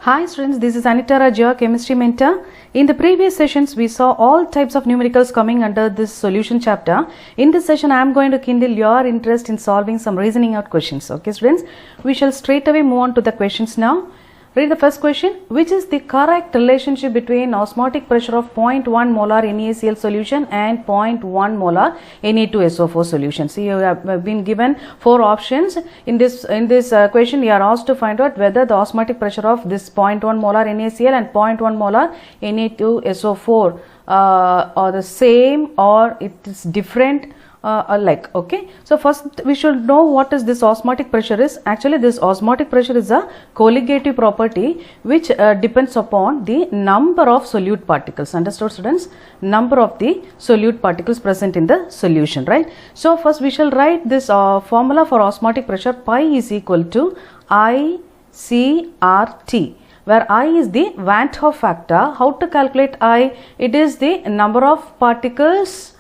Hi students, this is Anita Raja, Chemistry Mentor. In the previous sessions, we saw all types of numericals coming under this solution chapter. In this session, I am going to kindle your interest in solving some reasoning out questions. Okay students, we shall straight away move on to the questions now. Read the first question. Which is the correct relationship between osmotic pressure of 0.1 molar NaCl solution and 0.1 molar Na2SO4 solution? See, you have been given four options. In this question, you are asked to find out whether the osmotic pressure of this 0.1 molar NaCl and 0.1 molar Na2SO4 are the same or it is different. Alike. Okay, so first we should know what is this osmotic pressure is. Actually, this osmotic pressure is a colligative property which depends upon the number of solute particles. Understood students? Number of the solute particles present in the solution, right? So first we shall write this formula for osmotic pressure. Pi is equal to ICRT, where I is the Van't Hoff factor. How to calculate I? It is the number of particles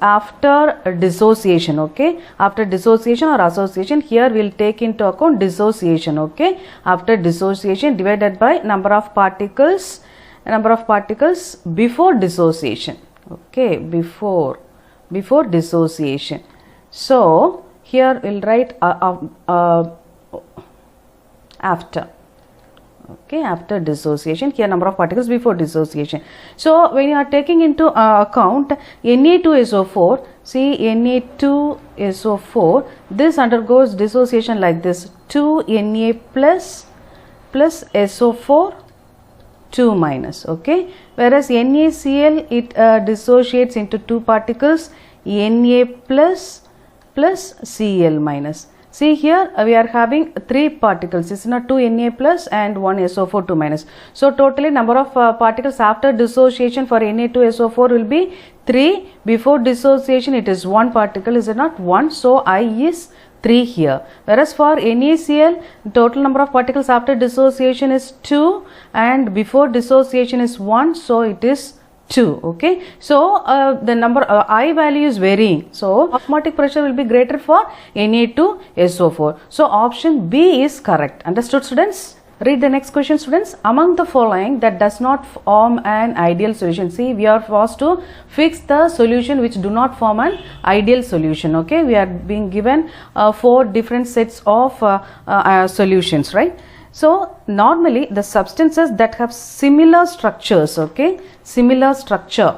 after dissociation. Okay, after dissociation or association, here we will take into account dissociation. Okay, after dissociation divided by number of particles before dissociation. Okay, before dissociation. So here we will write after. Okay, after dissociation, here number of particles before dissociation. So when you are taking into account Na2SO4, see Na2SO4, this undergoes dissociation like this: 2Na plus SO4 2 minus. Okay, whereas NaCl it dissociates into two particles, Na plus Cl minus. See here we are having three particles. It's not 2 Na plus and 1 SO4 2 minus. So totally number of particles after dissociation for Na2SO4 will be 3. Before dissociation it is 1 particle. Is it not 1? So I is 3 here. Whereas for NaCl total number of particles after dissociation is 2 and before dissociation is 1. So it is 2. Okay, so the number I value is varying, so osmotic pressure will be greater for Na2SO4. So option B is correct. Understood students? Read the next question students. Among the following that does not form an ideal solution. See, we are forced to fix the solution which do not form an ideal solution. Okay, we are being given 4 different sets of solutions, right? So normally the substances that have similar structures, okay, similar structure,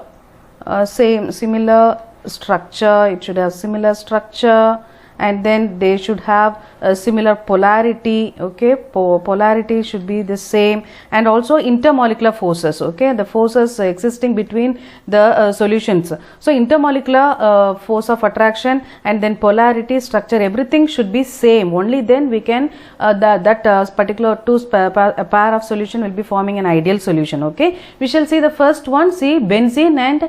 similar structure, it should have similar structure, and then they should have a similar polarity. Okay, polarity should be the same, and also intermolecular forces. Okay, the forces existing between the solutions. So intermolecular force of attraction and then polarity, structure, everything should be same. Only then we can that particular pair of solution will be forming an ideal solution. Okay, we shall see the first one. See, benzene and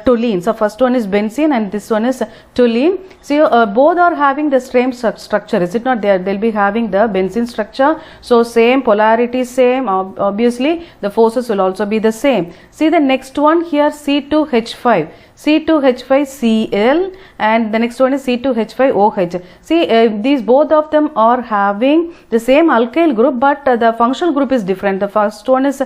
toluene. So first one is benzene and this one is toluene. See, both are having the same structure. Is it not? They'll be having the benzene structure. So same polarity, same. Obviously the forces will also be the same. See the next one here, C2H5. C2H5Cl and the next one is C2H5OH. See, these both of them are having the same alkyl group, but the functional group is different. The first one is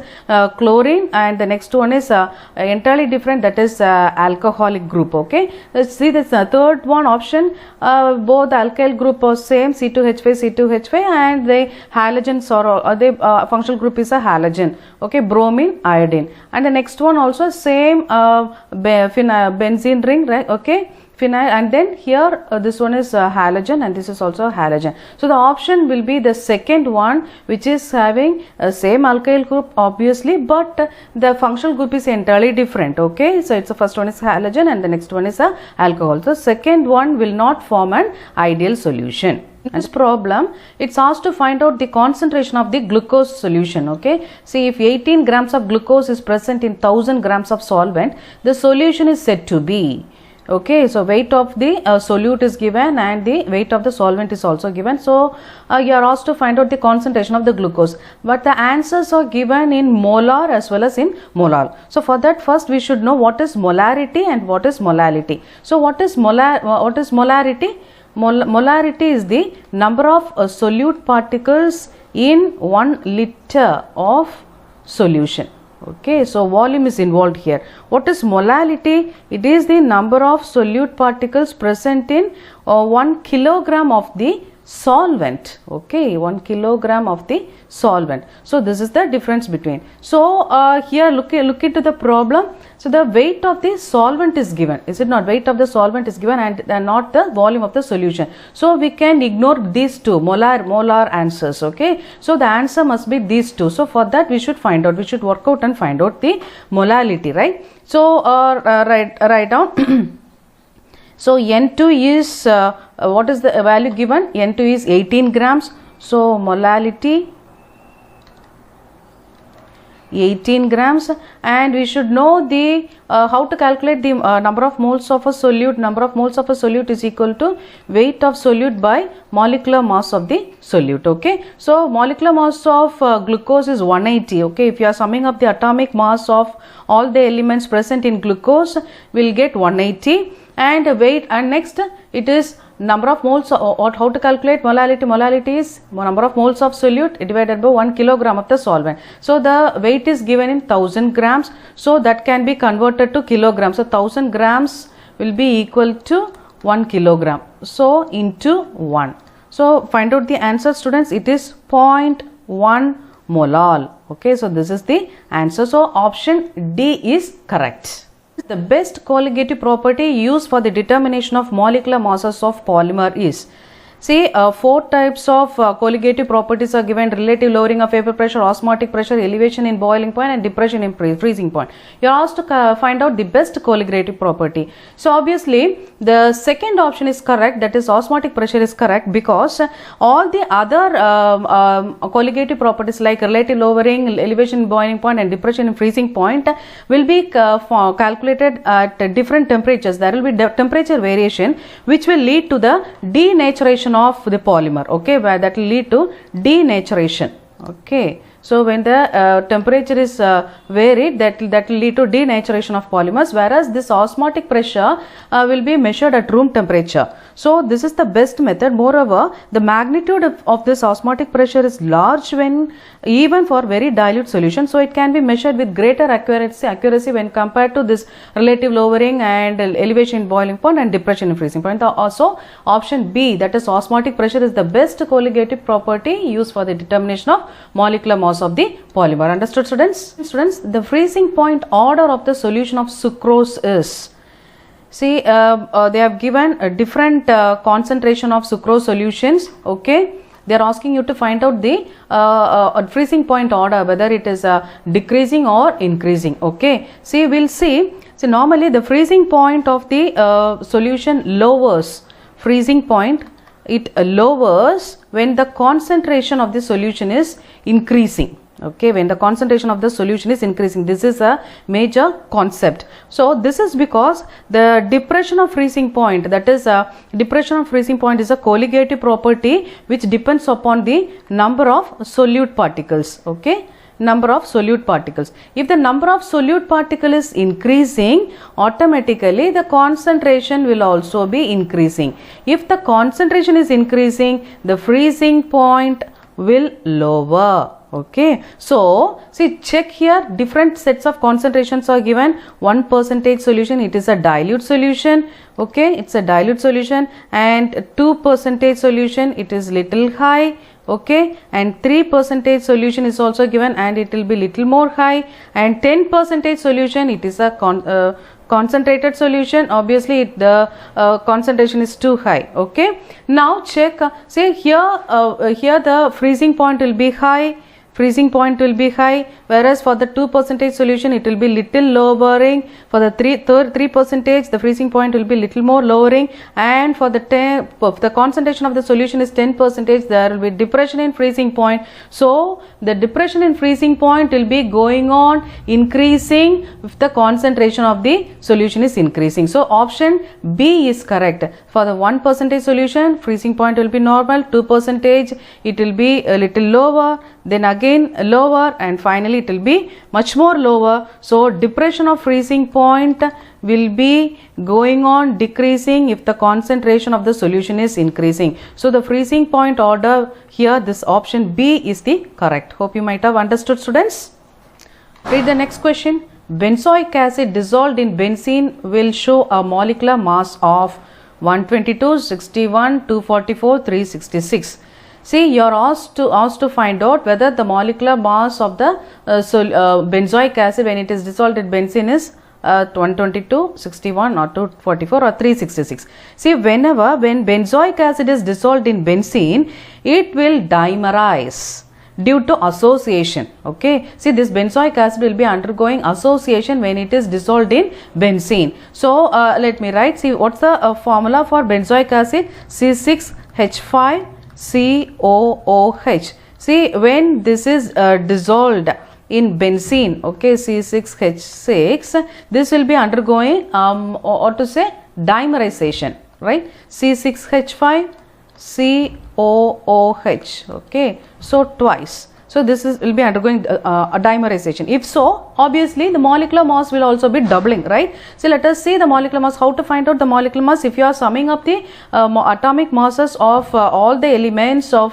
chlorine and the next one is entirely different, that is alcoholic group. Okay, let's see this third one option. Both alkyl group are same, C2H5 and the halogens are the functional group is a halogen. Okay, bromine, iodine, and the next one also same benzene ring, right? Okay, phenyl, and then here this one is halogen and this is also halogen. So the option will be the second one, which is having a same alkyl group obviously, but the functional group is entirely different. Okay, so it's the first one is halogen and the next one is a alcohol. So second one will not form an ideal solution. This problem, it's asked to find out the concentration of the glucose solution. Okay, see, if 18 grams of glucose is present in 1000 grams of solvent, the solution is said to be. Okay, so weight of the solute is given and the weight of the solvent is also given. So you are asked to find out the concentration of the glucose, but the answers are given in molar as well as in molar. So for that, first we should know what is molarity and what is molality. So what is molarity? molarity is the number of solute particles in 1 liter of solution. Okay, so volume is involved here. What is molality? It is the number of solute particles present in 1 kilogram of the solvent. Okay, 1 kilogram of the solvent. So this is the difference between. So here look into the problem. So the weight of the solvent is given, is it not? Weight of the solvent is given and not the volume of the solution. So we can ignore these two molar answers. Okay, so the answer must be these two. So for that we should find out, we should work out and find out the molality, right? So write down. So N2 is what is the value given? N2 is 18 grams. So molality 18 grams, and we should know the how to calculate the number of moles of a solute. Number of moles of a solute is equal to weight of solute by molecular mass of the solute. Okay, so molecular mass of glucose is 180. Okay, if you are summing up the atomic mass of all the elements present in glucose, we'll get 180, and weight, and next it is number of moles, or how to calculate molality? Molality is number of moles of solute divided by 1 kilogram of the solvent. So the weight is given in 1000 grams, so that can be converted to kilograms. So 1000 grams will be equal to 1 kilogram, so into 1. So find out the answer, students. It is 0.1 molal. Okay, so this is the answer. So option D is correct. The best colligative property used for the determination of molecular masses of polymer is, see, 4 types of colligative properties are given: relative lowering of vapor pressure, osmotic pressure, elevation in boiling point, and depression in freezing point. You are asked to find out the best colligative property. So obviously the second option is correct, that is osmotic pressure is correct, because all the other colligative properties like relative lowering, elevation in boiling point, and depression in freezing point will be calculated at different temperatures. There will be temperature variation which will lead to the denaturation of the polymer. Okay, where that will lead to denaturation. Okay, so when the temperature is varied, that will lead to denaturation of polymers, whereas this osmotic pressure will be measured at room temperature. So this is the best method. Moreover, the magnitude of this osmotic pressure is large when even for very dilute solution, so it can be measured with greater accuracy when compared to this relative lowering and elevation in boiling point and depression in freezing point. Also option B, that is osmotic pressure, is the best colligative property used for the determination of molecular mass of the polymer. Understood, students? Students, the freezing point order of the solution of sucrose is, see, they have given a different concentration of sucrose solutions. Okay, they are asking you to find out the freezing point order, whether it is decreasing or increasing. Okay, see, we'll see. So normally the freezing point of the solution lowers. Freezing point, it lowers when the concentration of the solution is increasing. Okay, when the concentration of the solution is increasing, this is a major concept. So this is because the depression of freezing point, that is depression of freezing point, is a colligative property which depends upon the number of solute particles. Okay, number of solute particles. If the number of solute particle is increasing, automatically the concentration will also be increasing. If the concentration is increasing, the freezing point will lower. Okay, so see, check here, different sets of concentrations are given. 1% solution, it is a dilute solution. Okay, it's a dilute solution, and 2% solution, it is little high. Okay, and 3% solution is also given, and it will be little more high, and 10% solution, it is a concentrated solution. Obviously the concentration is too high. Okay, now check, say here here the freezing point will be high, freezing point will be high, whereas for the 2% solution it will be little lowering. For the 3%, the freezing point will be little more lowering, and for the the concentration of the solution is 10%, there will be depression in freezing point. So the depression in freezing point will be going on increasing if the concentration of the solution is increasing. So option B is correct. For the 1% solution, freezing point will be normal, 2% it will be a little lower, then again again lower, and finally it will be much more lower. So depression of freezing point will be going on decreasing if the concentration of the solution is increasing. So the freezing point order here, this option B is the correct. Hope you might have understood, students. Read the next question. Benzoic acid dissolved in benzene will show a molecular mass of 122, 61, 244, 366. See, you are asked to find out whether the molecular mass of the benzoic acid when it is dissolved in benzene is 122, 61 or 244 or 366. See, when benzoic acid is dissolved in benzene, it will dimerize due to association. Okay, see, this benzoic acid will be undergoing association when it is dissolved in benzene. So let me write. See, what's the formula for benzoic acid? C6H5COOH. See, when this is dissolved in benzene, okay, C6H6, this will be undergoing or to say dimerization, right? C6H5COOH, okay, so twice. So this will be undergoing a dimerization. If so, obviously the molecular mass will also be doubling, right? So let us see the molecular mass. How to find out the molecular mass? If you are summing up the atomic masses of all the elements of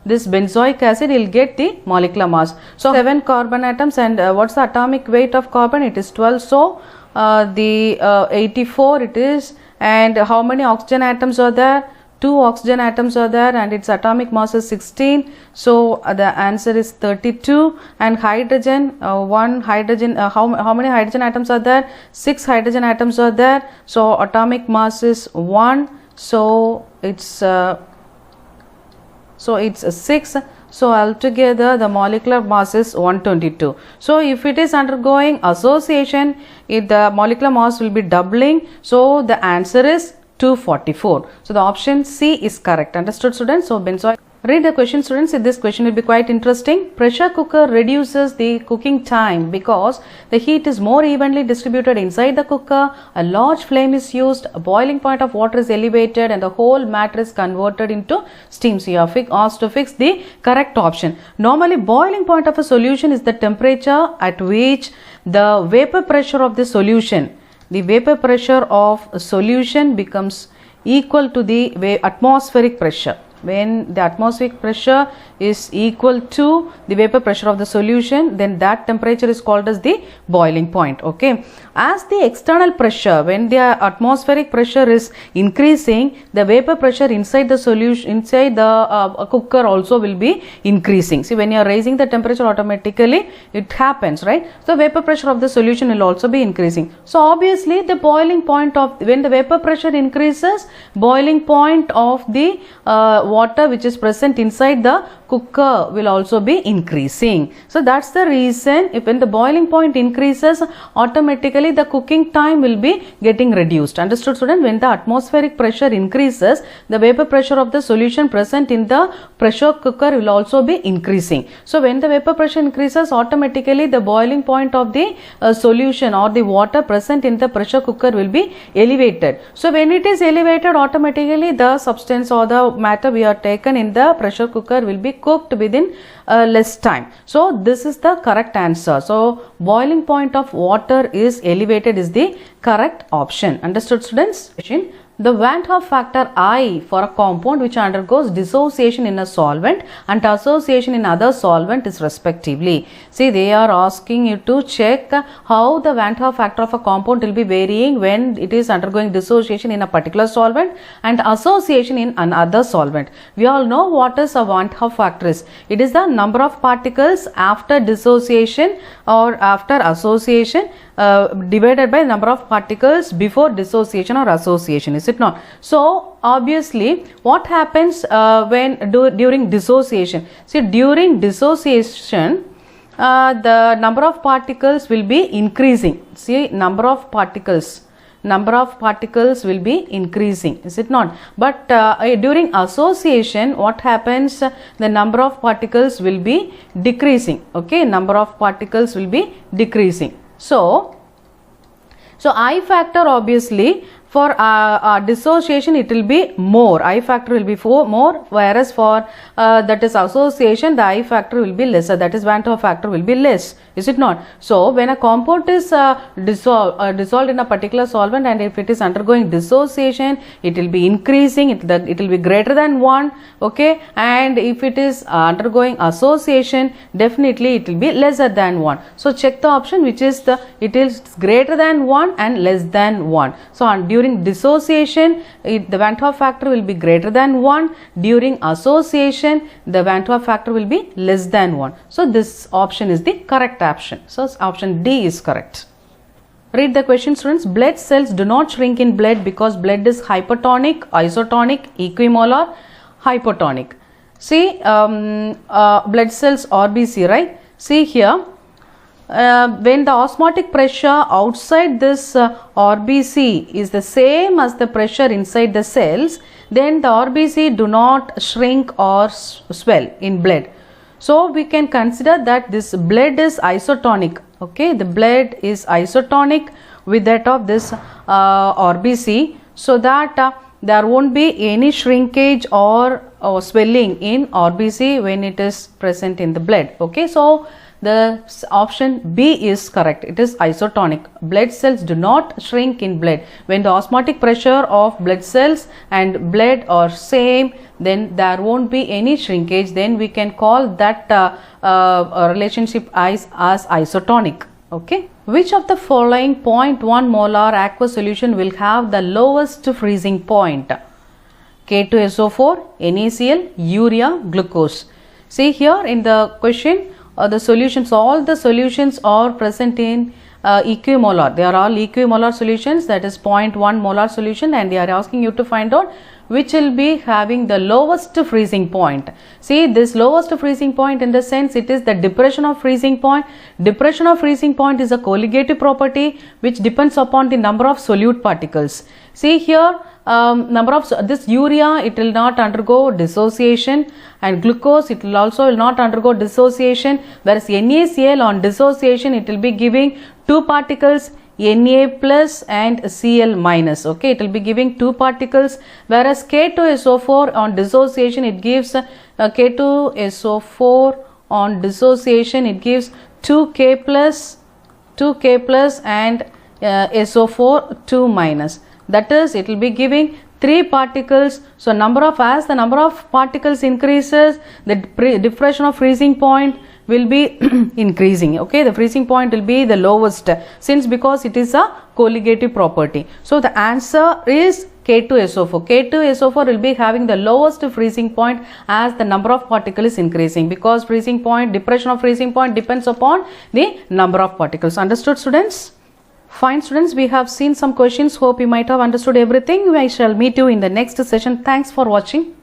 this benzoic acid, you will get the molecular mass. So 7 carbon atoms, and what's the atomic weight of carbon? It is 12. So the 84 it is, and how many oxygen atoms are there? 2 oxygen atoms are there, and its atomic mass is 16. So the answer is 32. And hydrogen, one hydrogen, how many hydrogen atoms are there? 6 hydrogen atoms are there. So atomic mass is 1. So it's 6. So altogether the molecular mass is 122. So if it is undergoing association, the molecular mass will be doubling. So the answer is 244. So the option C is correct. Understood, students? So benzoic. Read the question, students. This question will be quite interesting. Pressure cooker reduces the cooking time because the heat is more evenly distributed inside the cooker. A large flame is used. A boiling point of water is elevated, and the whole matter is converted into steam. So you are asked to fix the correct option. Normally, boiling point of a solution is the temperature at which the vapor pressure of the solution, the vapor pressure of a solution becomes equal to the atmospheric pressure. When the atmospheric pressure is equal to the vapor pressure of the solution, then that temperature is called as the boiling point. Okay, as the external pressure, when the atmospheric pressure is increasing, the vapor pressure inside the solution, inside the cooker also will be increasing. See, when you are raising the temperature, automatically it happens, right? So vapor pressure of the solution will also be increasing. So obviously the boiling point of, when the vapor pressure increases, boiling point of the water which is present inside the cooker will also be increasing. So that's the reason, if when the boiling point increases, automatically the cooking time will be getting reduced. Understood, student? When the atmospheric pressure increases, the vapor pressure of the solution present in the pressure cooker will also be increasing. So when the vapor pressure increases, automatically the boiling point of the solution or the water present in the pressure cooker will be elevated. So when it is elevated, automatically the substance or the matter we are taken in the pressure cooker will be cooked within less time. So this is the correct answer. So boiling point of water is elevated is the correct option. Understood, students? The Van 't Hoff factor I for a compound which undergoes dissociation in a solvent and association in other solvent is respectively. See, they are asking you to check how the Van 't Hoff factor of a compound will be varying when it is undergoing dissociation in a particular solvent and association in another solvent. We all know what is a Van 't Hoff factor is. It is the number of particles after dissociation or after association divided by number of particles before dissociation or association, is it not? So obviously what happens during dissociation? See, during dissociation the number of particles will be increasing. See, number of particles will be increasing, is it not? But during association, what happens? The number of particles will be decreasing. Okay, number of particles will be decreasing. So I factor obviously For dissociation it will be more, I factor will be more, whereas for that is association, the I factor will be lesser, that is Van 't Hoff factor will be less, is it not? So when a compound is dissolved in a particular solvent, and if it is undergoing dissociation, it will be increasing, it will be greater than 1, okay, and if it is undergoing association, definitely it will be lesser than 1. So check the option which is it is greater than 1 and less than 1. So during dissociation, the Van 't Hoff factor will be greater than 1. During association, the Van 't Hoff factor will be less than 1. So this option is the correct option. So option D is correct. Read the question, students. Blood cells do not shrink in blood because blood is hypertonic, isotonic, equimolar, hypotonic. See, blood cells RBC, right? See here. When the osmotic pressure outside this RBC is the same as the pressure inside the cells, then the RBC do not shrink or swell in blood. So we can consider that this blood is isotonic, okay, the blood is isotonic with that of this RBC, so that there won't be any shrinkage or swelling in RBC when it is present in the blood, okay. So the option B is correct. It is isotonic. Blood cells do not shrink in blood. When the osmotic pressure of blood cells and blood are same, then there won't be any shrinkage. Then we can call that relationship as isotonic. Okay. Which of the following 0.1 molar aqueous solution will have the lowest freezing point? K2SO4, NaCl, urea, glucose. See here in the question, the solutions, all the solutions are present in equimolar. They are all equimolar solutions, that is 0.1 molar solution, and they are asking you to find out which will be having the lowest freezing point. See, this lowest freezing point, in the sense it is the depression of freezing point. Depression of freezing point is a colligative property which depends upon the number of solute particles. See here, number of this urea, it will not undergo dissociation, and glucose, it will also not undergo dissociation, whereas NaCl on dissociation, it will be giving 2 particles, Na plus and Cl minus, okay, it will be giving 2 particles, whereas K2SO4 on dissociation, it gives K2SO4 on dissociation, it gives 2K plus and SO4 2 minus, that is it will be giving 3 particles. So as the number of particles increases, the depression of freezing point will be increasing, okay, the freezing point will be the lowest, because it is a colligative property. So the answer is K2SO4. K2SO4 will be having the lowest freezing point as the number of particles is increasing, because freezing point, depression of freezing point depends upon the number of particles. Understood, students? Fine, students, we have seen some questions. Hope you might have understood everything. I shall meet you in the next session. Thanks for watching.